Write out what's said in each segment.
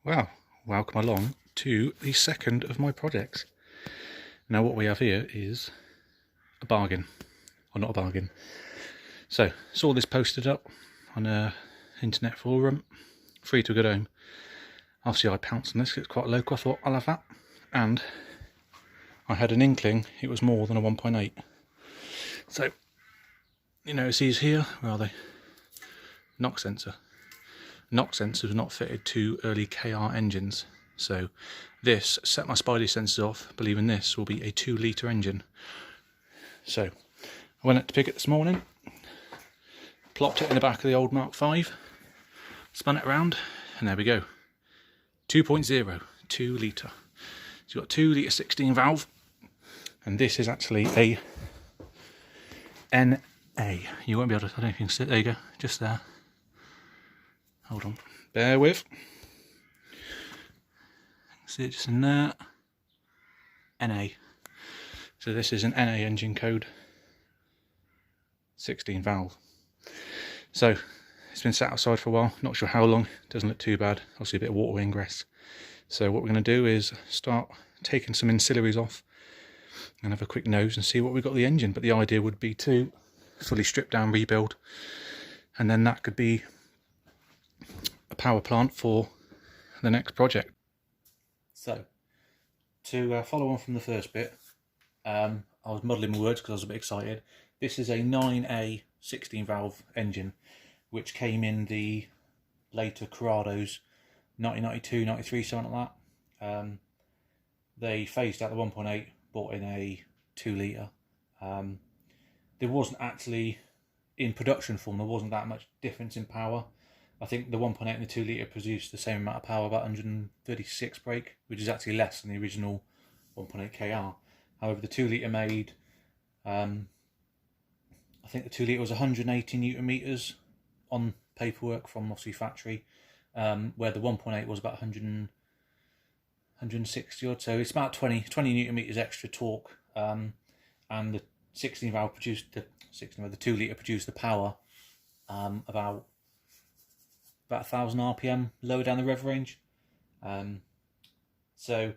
Well, welcome along to the second of my projects. Now what we have here is a bargain, or not a bargain. So, saw this posted up on a internet forum, free to a good home. Obviously I pounced on this, it's quite local, I thought I'll have that. And I had an inkling it was more than a 1.8. So, you notice these here, where are they? Knock sensor. Knock sensors are not fitted to early KR engines. So this set my Spidey sensors off, believing this will be a 2-litre engine. So I went out to pick it this morning, plopped it in the back of the old Mark V, spun it around, and there we go. 2.0, 2 litre. So you've got 2 litre 16 valve, and this is actually a NA. You won't be able to, I don't know if you can see it, there you go, just there. Hold on, bear with. See it just in there. NA. So this is an NA engine code, 16 valve. So it's been sat outside for a while, not sure how long, doesn't look too bad, obviously a bit of water ingress. So what we're going to do is start taking some ancillaries off and have a quick nose and see what we've got the engine. But the idea would be to fully strip down, rebuild, and then that could be a power plant for the next project. So, to follow on from the first bit, I was muddling my words because I was a bit excited. This is a 9A 16 valve engine, which came in the later Corrados, 1992, 93, something like that. They phased out the 1.8, bought in a 2 litre. There wasn't actually, in production form, there wasn't that much difference in power. I think the 1.8 and the 2 litre produced the same amount of power, about 136 brake, which is actually less than the original 1.8 KR. However, the 2 litre made, I think the 2 litre was 180 newton meters on paperwork from obviously factory, where the 1.8 was about 160 odd. So it's about 20 newton meters extra torque, and the 16 valve produced the 2 litre produced the power about 1,000 RPM lower down the rev range. So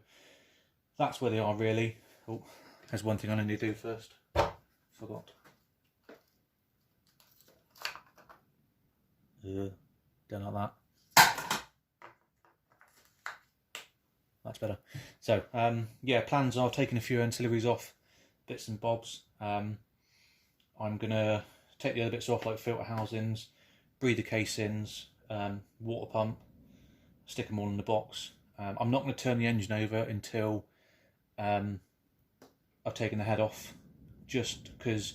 that's where they are really. Oh, there's one thing I need to do first. Forgot. Don't like that. That's better. So yeah, plans are taking a few ancillaries off, bits and bobs. I'm gonna take the other bits off, like filter housings, breather casings, water pump, stick them all in the box. I'm not going to turn the engine over until I've taken the head off, just because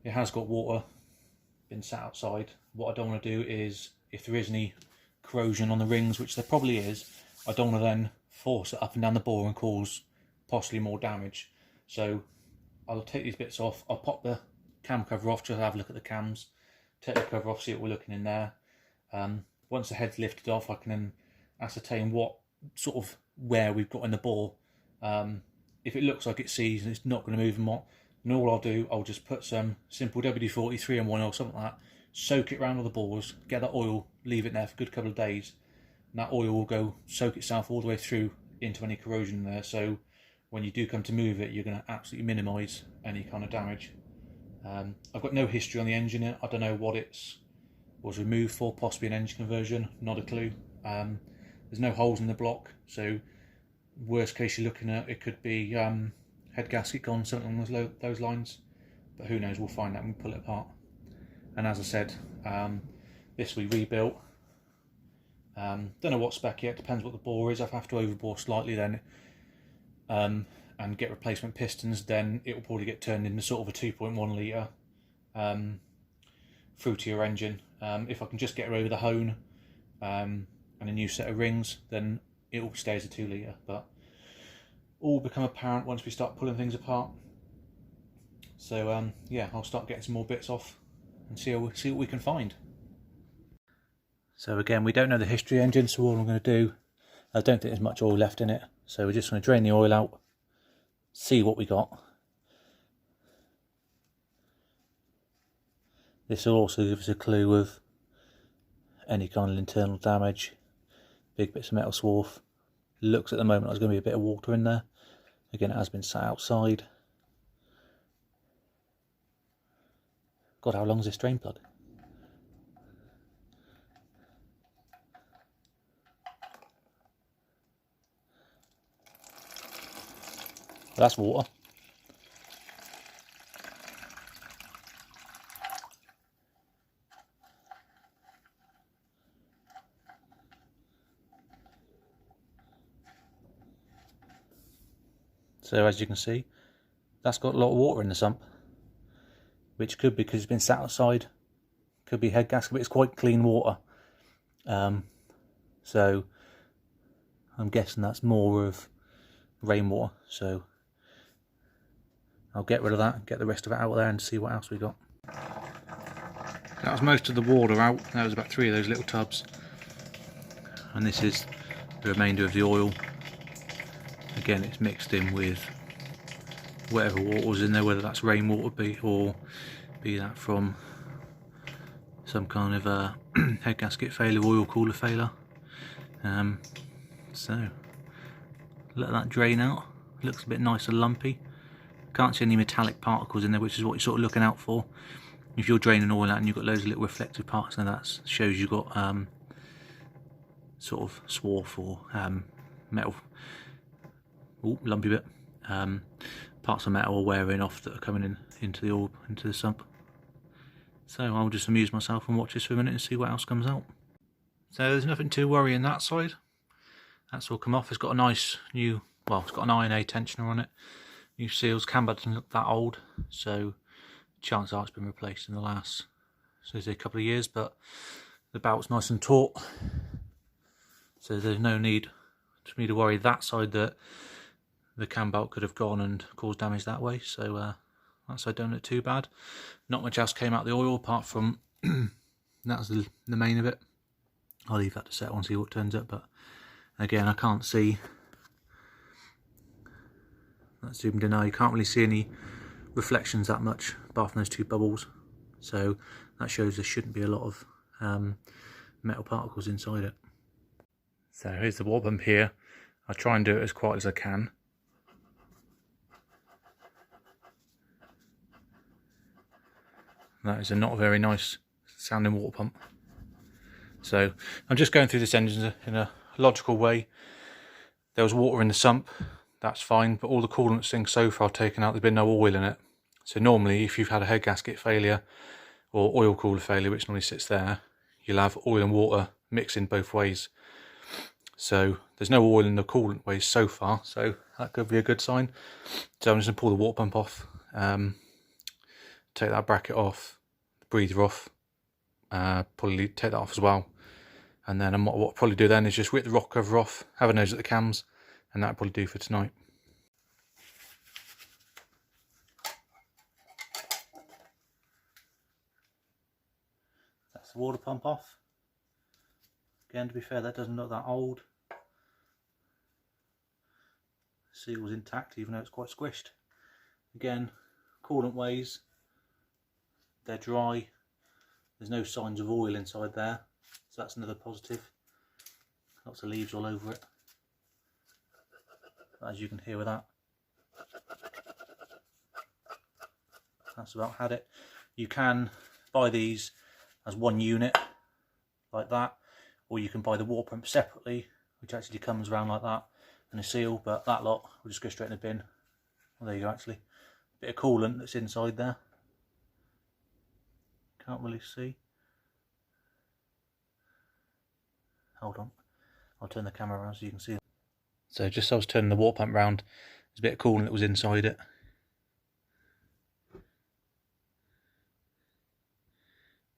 it has got water, been sat outside. What I don't want to do is, if there is any corrosion on the rings, which there probably is, I don't want to then force it up and down the bore and cause possibly more damage. So I'll take these bits off, I'll pop the cam cover off, just have a look at the cams, take the cover off, see what we're looking in there. Once the head's lifted off, I can then ascertain what sort of wear we've got in the bore. If it looks like it's seized and it's not going to move and all I'll do, I'll just put some simple WD-40 3-in-1 or something like that, soak it around all the bores, get that oil, leave it there for a good couple of days, and that oil will go soak itself all the way through into any corrosion there. So when you do come to move it, you're going to absolutely minimise any kind of damage. I've got no history on the engine. I don't know what it was removed for, possibly an engine conversion, not a clue. There's no holes in the block, so worst case you're looking at, it could be head gasket gone, something along those lines, but who knows, we'll find out when we pull it apart. And as I said, this we rebuilt. Don't know what spec yet, depends what the bore is. I have to overbore slightly then, and get replacement pistons, then it will probably get turned into sort of a 2.1 litre fruitier engine. If I can just get her over the hone and a new set of rings, then it will stay as a 2 litre, but all become apparent once we start pulling things apart. So yeah, I'll start getting some more bits off and see what we can find. So again, we don't know the history engine, so all I'm going to do, I don't think there's much oil left in it, so we're just going to drain the oil out, see what we got. This will also give us a clue of any kind of internal damage, big bits of metal swarf. Looks at the moment like there's going to be a bit of water in there. Again, it has been sat outside. God, how long is this drain plug? Well, that's water. So as you can see, that's got a lot of water in the sump, which could be because it's been sat outside, could be head gasket, but it's quite clean water. So I'm guessing that's more of rainwater. So I'll get rid of that and get the rest of it out there and see what else we got. That was most of the water out. That was about 3 of those little tubs. And this is the remainder of the oil. Again, it's mixed in with whatever water was in there, whether that's rainwater or be that from some kind of head gasket failure, oil cooler failure. So let that drain out. Looks a bit nice and lumpy. Can't see any metallic particles in there, which is what you're sort of looking out for. If you're draining oil out and you've got loads of little reflective parts, then that shows you've got sort of swarf or metal. Oh, lumpy bit. Parts of metal are wearing off that are coming into the oil, into the sump. So I'll just amuse myself and watch this for a minute and see what else comes out. So there's nothing too worrying that side. That's all come off. It's got a nice new, well, it's got an iron A tensioner on it. New seals. Camber doesn't look that old, so chances are it's been replaced in the last, so a couple of years, but the belt's nice and taut. So there's no need for me to worry that side that the cam belt could have gone and caused damage that way. So that side don't look too bad. Not much else came out of the oil apart from that's the main of it. I'll leave that to set on, see what turns up. But again, I can't see. That's zoomed in now. You can't really see any reflections that much apart from those 2 bubbles. So that shows there shouldn't be a lot of metal particles inside it. So here's the water pump here. I'll try and do it as quiet as I can. That is a not very nice sounding water pump. So I'm just going through this engine in a logical way. There was water in the sump, that's fine, but all the coolant things so far taken out, there's been no oil in it. So normally if you've had a head gasket failure or oil cooler failure, which normally sits there, you'll have oil and water mixing both ways. So there's no oil in the coolant ways so far, so that could be a good sign. So I'm just going to pull the water pump off, take that bracket off, the breather off, probably take that off as well. And then what I'll probably do then is just rip the rock cover off, have a nose at the cams, and that'll probably do for tonight. That's the water pump off. Again, to be fair, that doesn't look that old. The seal's intact, even though it's quite squished. Again, coolant ways, they're dry. There's no signs of oil inside there, so that's another positive. Lots of leaves all over it, as you can hear with that. That's about had it. You can buy these as one unit, like that, or you can buy the water pump separately, which actually comes around like that, and a seal, but that lot will just go straight in the bin. Well, there you go, actually. Bit of coolant that's inside there. Can't really see. Hold on, I'll turn the camera around so you can see. So just as I was turning the water pump round, there's a bit of coolant that was inside it.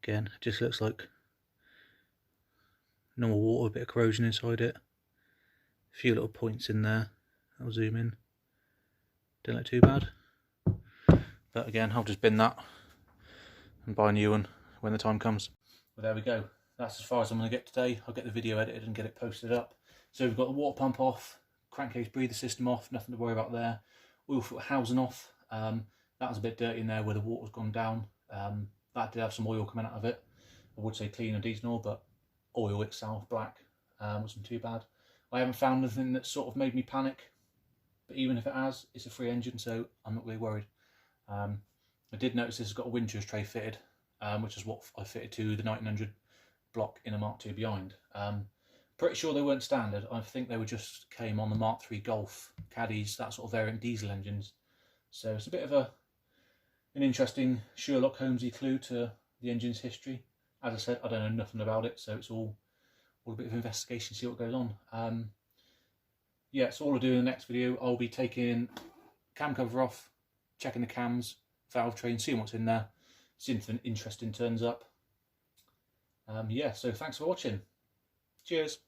Again, it just looks like normal water, a bit of corrosion inside it. A few little points in there. I'll zoom in. Don't look too bad. But again, I'll just bin that and buy a new one when the time comes. Well, there we go. That's as far as I'm going to get today. I'll get the video edited and get it posted up. So we've got the water pump off, crankcase breather system off, nothing to worry about there. Oil filter housing off. That was a bit dirty in there where the water's gone down. That did have some oil coming out of it. I would say clean and decent oil, but oil itself, black. wasn't too bad. I haven't found anything that sort of made me panic, but even if it has, it's a free engine, so I'm not really worried. I did notice this has got a wind tuner's tray fitted, which is what I fitted to the 1900 block in a Mark II behind. Pretty sure they weren't standard. I think they were just came on the Mark III Golf caddies, that sort of variant diesel engines. So it's a bit of an interesting Sherlock Holmesy clue to the engine's history. As I said, I don't know nothing about it, so it's all a bit of investigation, see what goes on. Yeah, so all I'll do in the next video, I'll be taking cam cover off, checking the cams, valve train, seeing what's in there, see if anything interesting turns up. Yeah, so thanks for watching. Cheers.